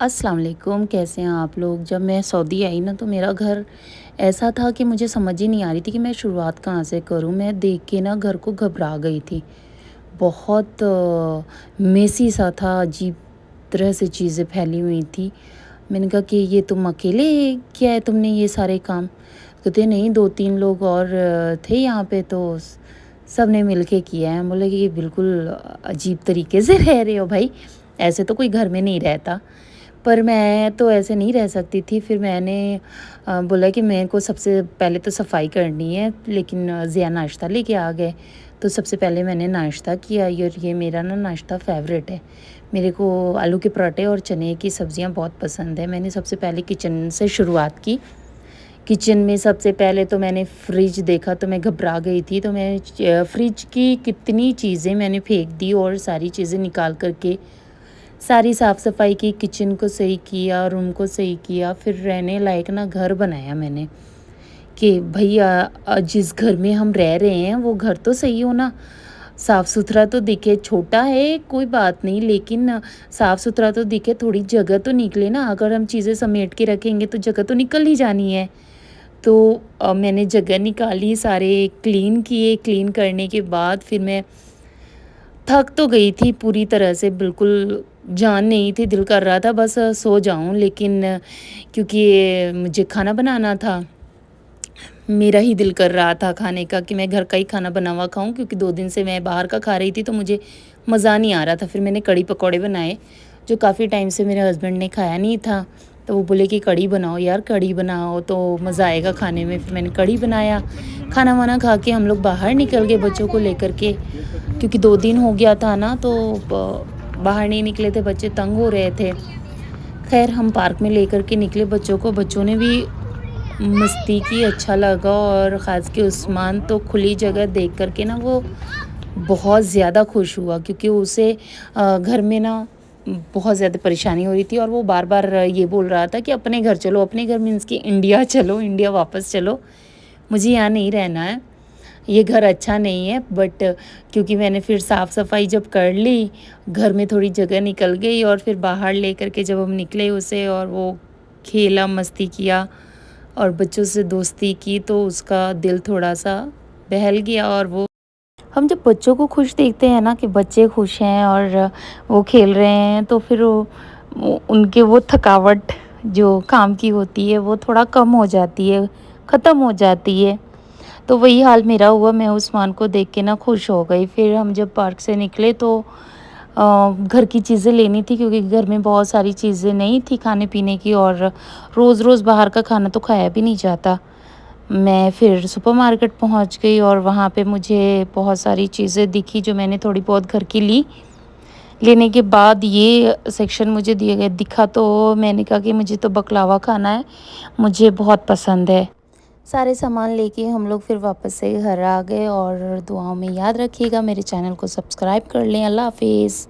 अस्सलाम वालेकुम, कैसे हैं आप लोग। जब मैं सऊदी आई ना तो मेरा घर ऐसा था कि मुझे समझ ही नहीं आ रही थी कि मैं शुरुआत कहाँ से करूँ। मैं देख के ना घर को घबरा गई थी। बहुत मेसी सा था, अजीब तरह से चीज़ें फैली हुई थी। मैंने कहा कि ये तुम अकेले किया है तुमने ये सारे काम? कहते नहीं, 2-3 लोग और थे यहाँ पे, तो सब ने मिल के किया है। हम बोले कि ये बिल्कुल अजीब तरीके से रह रहे हो भाई, ऐसे तो कोई घर में नहीं रहता। पर मैं तो ऐसे नहीं रह सकती थी। फिर मैंने बोला कि मेरे को सबसे पहले तो सफाई करनी है, लेकिन ज़िया नाश्ता लेके आ गए। तो सबसे पहले मैंने नाश्ता किया, और ये मेरा ना नाश्ता फ़ेवरेट है। मेरे को आलू के पराठे और चने की सब्ज़ियाँ बहुत पसंद है। मैंने सबसे पहले किचन से शुरुआत की। किचन में सबसे पहले तो मैंने फ्रिज देखा तो मैं घबरा गई थी। तो मैं फ्रिज की कितनी चीज़ें मैंने फेंक दी और सारी चीज़ें निकाल कर के सारी साफ़ सफाई की, किचन को सही किया, रूम को सही किया। फिर रहने लायक ना घर बनाया मैंने कि भैया जिस घर में हम रह रहे हैं वो घर तो सही हो ना, साफ़ सुथरा तो दिखे। छोटा है कोई बात नहीं, लेकिन साफ़ सुथरा तो दिखे, थोड़ी जगह तो निकले ना। अगर हम चीज़ें समेट के रखेंगे तो जगह तो निकल ही जानी है। तो मैंने जगह निकाली, सारे क्लीन किए। क्लीन करने के बाद फिर मैं थक तो गई थी पूरी तरह से, बिल्कुल जान नहीं थी, दिल कर रहा था बस सो जाऊं। लेकिन क्योंकि मुझे खाना बनाना था, मेरा ही दिल कर रहा था खाने का कि मैं घर का ही खाना बना हुआ खाऊं, क्योंकि 2 दिन से मैं बाहर का खा रही थी तो मुझे मज़ा नहीं आ रहा था। फिर मैंने कड़ी पकौड़े बनाए, जो काफ़ी टाइम से मेरे हस्बैंड ने खाया नहीं था। तो वो बोले कि कड़ी बनाओ यार, कड़ी बनाओ तो मज़ा आएगा खाने में। फिर मैंने कड़ी बनाया। खाना वाना खा के हम लोग बाहर निकल गए बच्चों को लेकर के, क्योंकि 2 दिन हो गया था ना, तो बाहर नहीं निकले थे, बच्चे तंग हो रहे थे। खैर हम पार्क में लेकर के निकले बच्चों को, बच्चों ने भी मस्ती की, अच्छा लगा। और ख़ास के उस्मान तो खुली जगह देख कर के ना वो बहुत ज़्यादा खुश हुआ, क्योंकि उसे घर में ना बहुत ज़्यादा परेशानी हो रही थी। और वो बार बार ये बोल रहा था कि अपने घर चलो, अपने घर मीन्स कि इंडिया चलो, इंडिया वापस चलो, मुझे यहाँ नहीं रहना है, ये घर अच्छा नहीं है। बट क्योंकि मैंने फिर साफ़ सफाई जब कर ली, घर में थोड़ी जगह निकल गई, और फिर बाहर लेकर के जब हम निकले उसे, और वो खेला, मस्ती किया और बच्चों से दोस्ती की, तो उसका दिल थोड़ा सा बहल गया। और वो हम जब बच्चों को खुश देखते हैं ना, कि बच्चे खुश हैं और वो खेल रहे हैं, तो फिर उनके वो थकावट जो काम की होती है वो थोड़ा कम हो जाती है, ख़त्म हो जाती है। तो वही हाल मेरा हुआ, मैं उस्मान को देख के ना खुश हो गई। फिर हम जब पार्क से निकले तो घर की चीज़ें लेनी थी, क्योंकि घर में बहुत सारी चीज़ें नहीं थी खाने पीने की, और रोज़ रोज़ बाहर का खाना तो खाया भी नहीं जाता। मैं फिर सुपरमार्केट पहुंच गई, और वहाँ पे मुझे बहुत सारी चीज़ें दिखी जो मैंने थोड़ी बहुत घर की ली। लेने के बाद ये सेक्शन मुझे दिए गए दिखा, तो मैंने कहा कि मुझे तो बकलावा खाना है, मुझे बहुत पसंद है। सारे सामान लेके हम लोग फिर वापस से घर आ गए। और दुआओं में याद रखिएगा, मेरे चैनल को सब्सक्राइब कर लें। अल्लाह हाफिज़।